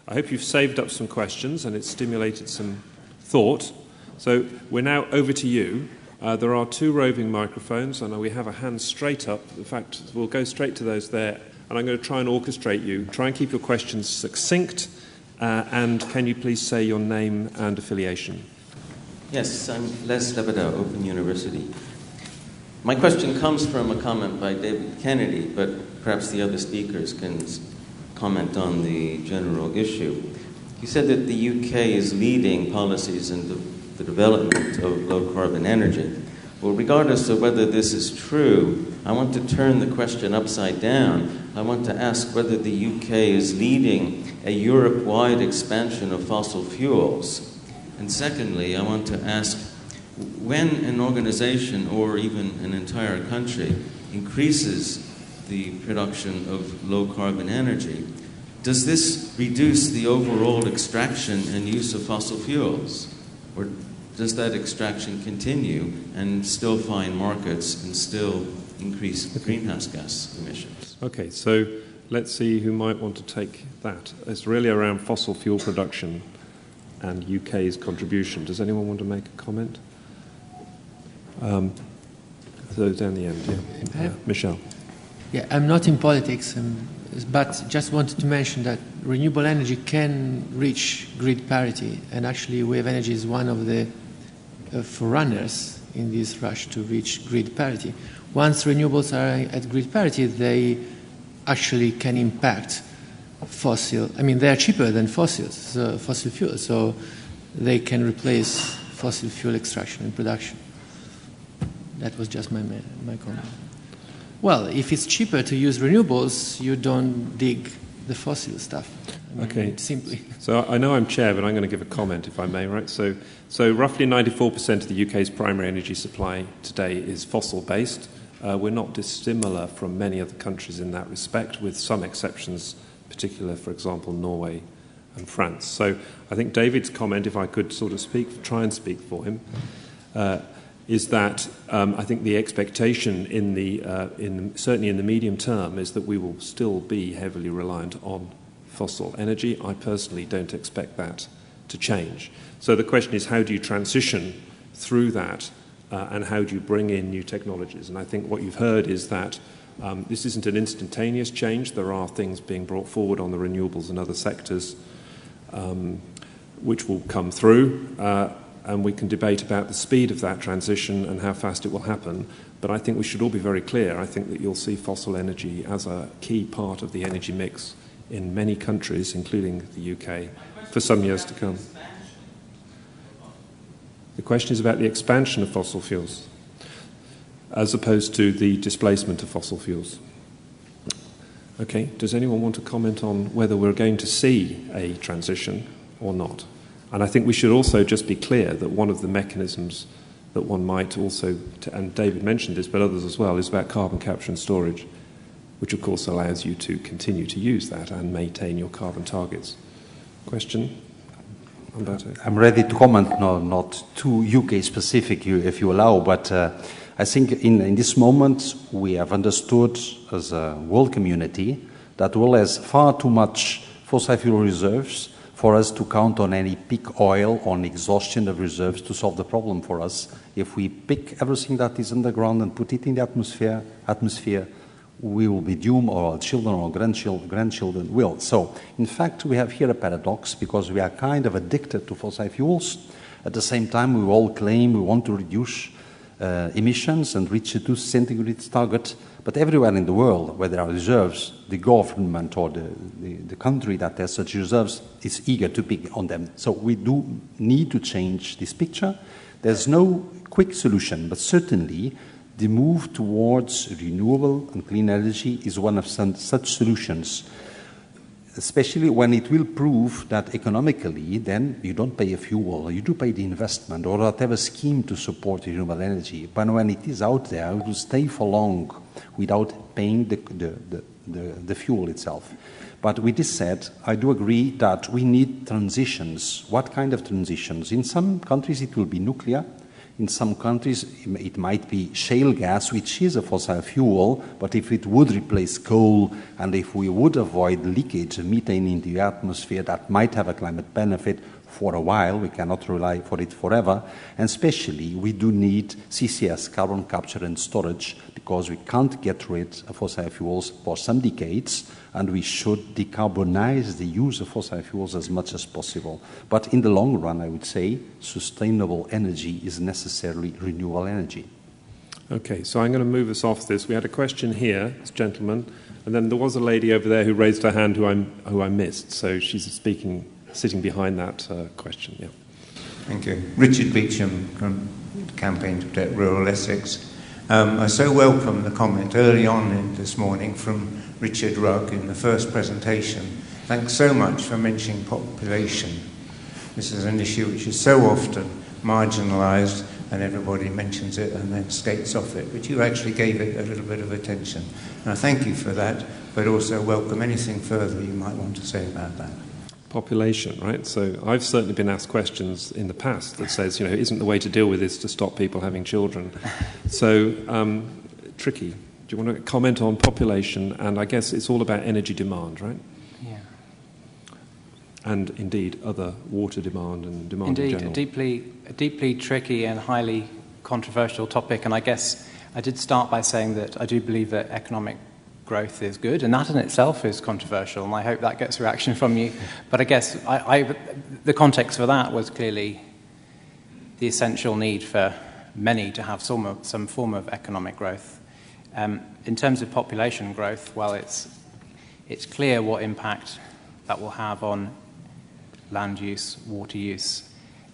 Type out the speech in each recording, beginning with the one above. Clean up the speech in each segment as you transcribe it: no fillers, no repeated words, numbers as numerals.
I hope you've saved up some questions and it's stimulated some thought. So we're now over to you. There are 2 roving microphones, and we have a hand straight up. In fact, we'll go straight to those there, and I'm going to try and orchestrate you. Try and keep your questions succinct, and can you please say your name and affiliation? Yes, I'm Les Lebedeau, Open University. My question comes from a comment by David Kennedy, but perhaps the other speakers can comment on the general issue. He said that the UK is leading policies in the development of low-carbon energy. Well, regardless of whether this is true, I want to turn the question upside down. I want to ask whether the UK is leading a Europe-wide expansion of fossil fuels. And secondly, I want to ask, when an organization or even an entire country increases the production of low-carbon energy, does this reduce the overall extraction and use of fossil fuels? Or does that extraction continue and still find markets and still increase greenhouse gas emissions? Okay, so let's see who might want to take that. It's really around fossil fuel production and UK's contribution. Does anyone want to make a comment? So down the end, yeah. Michelle. Yeah, I'm not in politics, but just wanted to mention that renewable energy can reach grid parity, and actually wave energy is one of the forerunners in this rush to reach grid parity. Once renewables are at grid parity, they actually can impact fossil. I mean, they are cheaper than fossil fuels, so they can replace fossil fuel extraction and production. That was just my comment. Well, if it's cheaper to use renewables, you don't dig the fossil stuff. I mean, okay. Simply. So I know I'm chair, but I'm going to give a comment, if I may, right? So roughly 94% of the UK's primary energy supply today is fossil-based. We're not dissimilar from many other countries in that respect, with some exceptions, particular, for example, Norway and France. So I think David's comment, if I could sort of try and speak for him, is that I think the expectation certainly in the medium term is that we will still be heavily reliant on fossil energy. I personally don't expect that to change. So the question is, how do you transition through that and how do you bring in new technologies? And I think what you've heard is that this isn't an instantaneous change. There are things being brought forward on the renewables and other sectors which will come through. And we can debate about the speed of that transition and how fast it will happen. But I think we should all be very clear. I think that you'll see fossil energy as a key part of the energy mix in many countries, including the UK, for some years to come. The question is about the expansion of fossil fuels as opposed to the displacement of fossil fuels. Okay, does anyone want to comment on whether we're going to see a transition or not? And I think we should also just be clear that one of the mechanisms that one might also, and David mentioned this, but others as well, is about carbon capture and storage, which of course allows you to continue to use that and maintain your carbon targets. Question? Humberto. I'm ready to comment, not too UK specific, if you allow, but I think in this moment we have understood as a world community that the world has far too much fossil fuel reserves for us to count on any peak oil, on exhaustion of reserves to solve the problem for us. If we pick everything that is underground and put it in the atmosphere, we will be doomed, or our children or grandchildren will. So, in fact, we have here a paradox, because we are kind of addicted to fossil fuels. At the same time, we all claim we want to reduce emissions and reach a 2 centigrade target. But everywhere in the world where there are reserves, the government or the country that has such reserves is eager to pick on them. So we do need to change this picture. There's no quick solution, but certainly the move towards renewable and clean energy is one of such solutions, especially when it will prove that economically then you don't pay a fuel, you do pay the investment or whatever scheme to support renewable energy. But when it is out there, it will stay for long without paying the fuel itself. But with this said, I do agree that we need transitions. What kind of transitions? In some countries it will be nuclear, In some countries, it might be shale gas, which is a fossil fuel, but if it would replace coal and if we would avoid leakage of methane in the atmosphere, that might have a climate benefit for a while. We cannot rely for it forever. And especially, we do need CCS, carbon capture and storage, because we can't get rid of fossil fuels for some decades, and we should decarbonize the use of fossil fuels as much as possible. But in the long run, I would say, sustainable energy is necessarily renewable energy. Okay, so I'm going to move us off this. We had a question here, this gentleman, and then there was a lady over there who raised her hand who I missed. So she's sitting behind that question. Yeah. Thank you. Richard Beecham from Campaign to Protect Rural Essex. I so welcome the comment early on this morning from Richard Rugg in the first presentation. Thanks so much for mentioning population. This is an issue which is so often marginalised, and everybody mentions it and then skates off it, but you actually gave it a little bit of attention. And I thank you for that, but also welcome anything further you might want to say about that. Population, right? So I've certainly been asked questions in the past that says, isn't the way to deal with this to stop people having children? So, tricky. Do you want to comment on population? And I guess it's all about energy demand, right? Yeah. And indeed, other water demand and demand in general. Indeed, a deeply tricky and highly controversial topic. And I guess I did start by saying that I do believe that economic growth is good, and that in itself is controversial, and I hope that gets reaction from you. But I guess the context for that was clearly the essential need for many to have some form of economic growth. In terms of population growth, well, it's clear what impact that will have on land use, water use,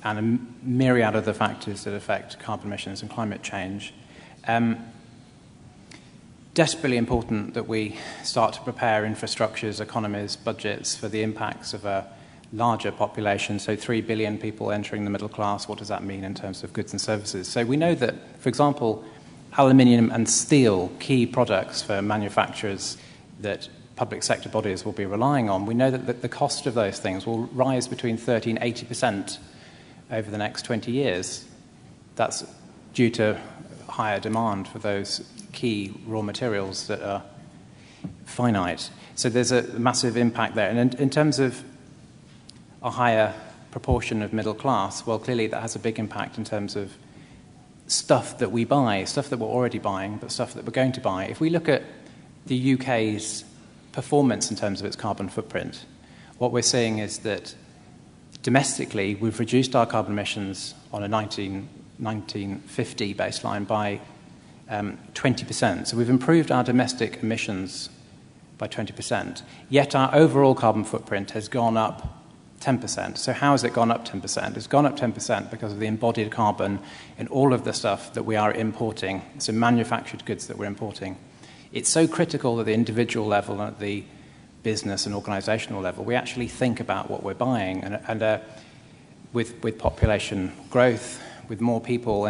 and a myriad of the factors that affect carbon emissions and climate change. Desperately important that we start to prepare infrastructures, economies, budgets for the impacts of a larger population. So 3 billion people entering the middle class, what does that mean in terms of goods and services? So we know that, for example, aluminium and steel, key products for manufacturers that public sector bodies will be relying on, we know that the cost of those things will rise between 30 and 80% over the next 20 years. That's due to higher demand for those key raw materials that are finite. So there's a massive impact there. And in terms of a higher proportion of middle class, well, clearly that has a big impact in terms of stuff that we buy, stuff that we're already buying, but stuff that we're going to buy. If we look at the UK's performance in terms of its carbon footprint, what we're seeing is that domestically we've reduced our carbon emissions on a 1950 baseline by 20%. So we've improved our domestic emissions by 20%, yet our overall carbon footprint has gone up 10%. So how has it gone up 10%? It's gone up 10% because of the embodied carbon in all of the stuff that we are importing, so manufactured goods that we're importing. It's so critical at the individual level and at the business and organisational level, we actually think about what we're buying. And with population growth, with more people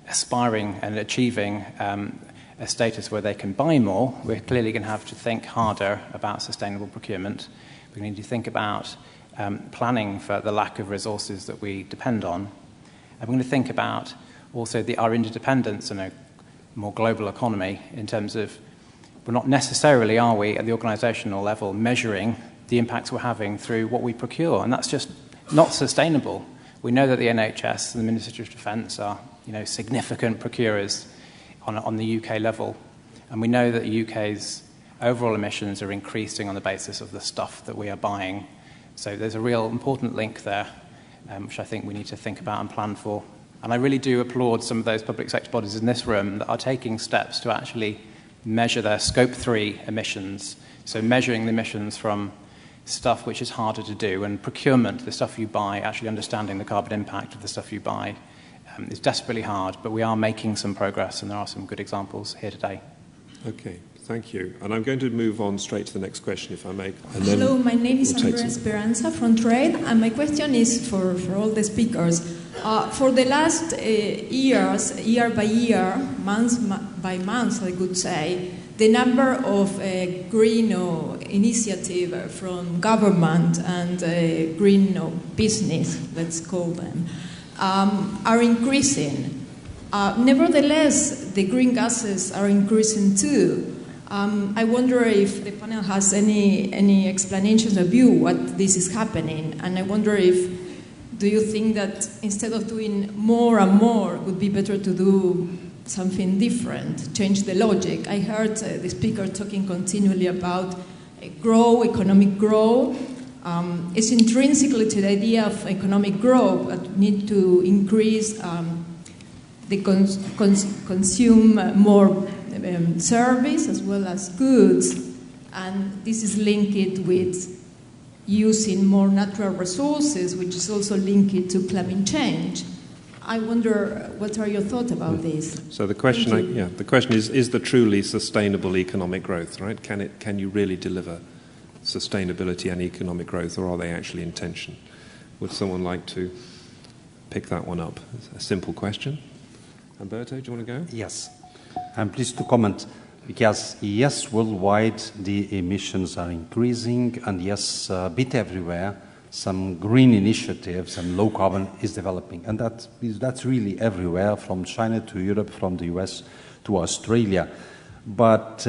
aspiring and achieving a status where they can buy more, we're clearly going to have to think harder about sustainable procurement. We need to think about planning for the lack of resources that we depend on. And we're going to think about also our interdependence in a more global economy in terms of we're not necessarily, are we, at the organisational level, measuring the impacts we're having through what we procure. And that's just not sustainable. We know that the NHS and the Ministry of Defence are significant procurers on the UK level. And we know that the UK's overall emissions are increasing on the basis of the stuff that we are buying. So there's a real important link there, which I think we need to think about and plan for. And I really do applaud some of those public sector bodies in this room that are taking steps to actually measure their Scope 3 emissions. So measuring the emissions from stuff which is harder to do, and procurement, the stuff you buy, actually understanding the carbon impact of the stuff you buy is desperately hard, but we are making some progress, and there are some good examples here today. Okay, thank you. And I'm going to move on straight to the next question, if I may. And hello, my name is Andrea Esperanza from Trade, and my question is for all the speakers. For the last years, year by year, month by month, I could say, the number of green initiative from government and green business, let's call them, are increasing. Nevertheless, the green gases are increasing too. I wonder if the panel has any explanations of view what this is happening, and I wonder do you think that instead of doing more and more, it would be better to do something different, change the logic? I heard the speaker talking continually about economic growth. It's intrinsically to the idea of economic growth that we need to increase the consume more service as well as goods, and this is linked with using more natural resources, which is also linked to climate change. I wonder, what are your thoughts about this? So the question, the question is there truly sustainable economic growth, right? Can you really deliver sustainability and economic growth, or are they actually in tension? Would someone like to pick that one up? It's a simple question. Humberto, do you want to go? Yes. I'm pleased to comment because, yes, worldwide the emissions are increasing, and yes, a bit everywhere, some green initiatives and low carbon is developing. And that's really everywhere, from China to Europe, from the US to Australia. But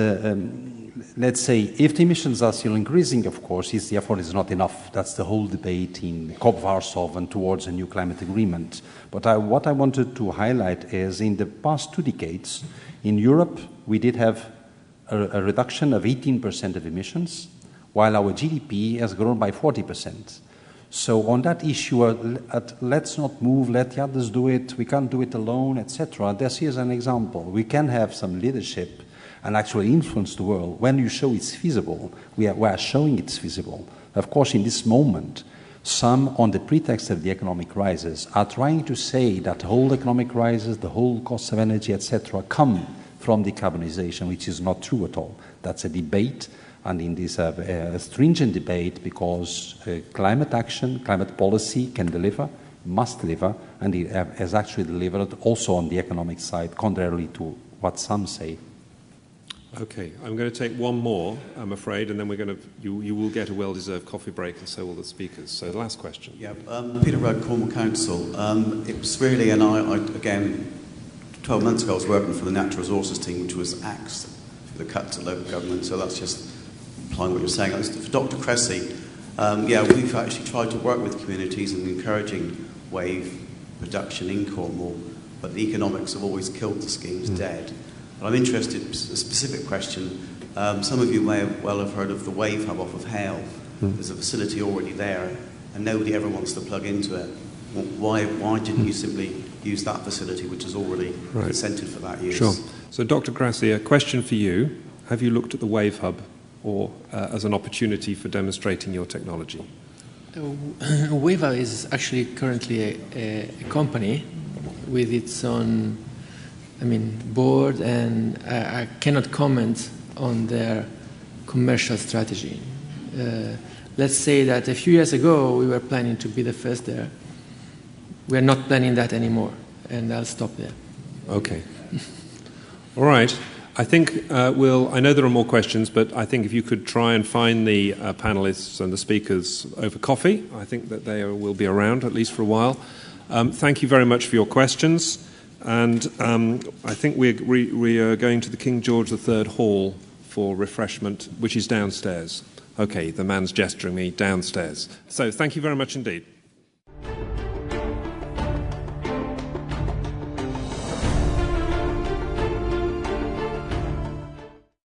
let's say if the emissions are still increasing, of course, the effort is not enough. That's the whole debate in COP Warsaw and towards a new climate agreement. But what I wanted to highlight is in the past 2 decades, in Europe, we did have a reduction of 18% of emissions, while our GDP has grown by 40%. So on that issue, let's not move, let the others do it, we can't do it alone, etc. This is an example. We can have some leadership and actually influence the world. When you show it's feasible, we are showing it's feasible. Of course, in this moment, some, on the pretext of the economic crisis, are trying to say that the whole economic crisis, the whole cost of energy, etc., come from decarbonization, which is not true at all. That's a debate, and in this stringent debate, because climate action, climate policy can deliver, must deliver, and it has actually delivered also on the economic side, contrarily to what some say. Okay, I'm going to take one more, I'm afraid, and then you will get a well-deserved coffee break, and so will the speakers. So the last question. Yeah, Peter Rugg, Cornwall Council. It was really, and I again, 12 months ago I was working for the Natural Resources team, which was axed for the cuts at local government, so that's just applying what you're saying. For Dr. Cressy, we've actually tried to work with communities and encouraging wave production in Cornwall, but the economics have always killed the schemes dead. But I'm interested, a specific question, some of you may well have heard of the Wave Hub off of Hale. There's a facility already there, and nobody ever wants to plug into it. Why didn't you simply use that facility, which is already consented for that use? Sure. So Dr. Grassi, a question for you. Have you looked at the Wave Hub or as an opportunity for demonstrating your technology? Wave Hub is actually currently a company with its own board, and I cannot comment on their commercial strategy. Let's say that a few years ago we were planning to be the first there. We are not planning that anymore, and I'll stop there. Okay. All right. I think I know there are more questions, but I think if you could try and find the panelists and the speakers over coffee, I think that they will be around, at least for a while. Thank you very much for your questions. And I think we are going to the King George III Hall for refreshment, which is downstairs. Okay, the man's gesturing me downstairs. So thank you very much indeed.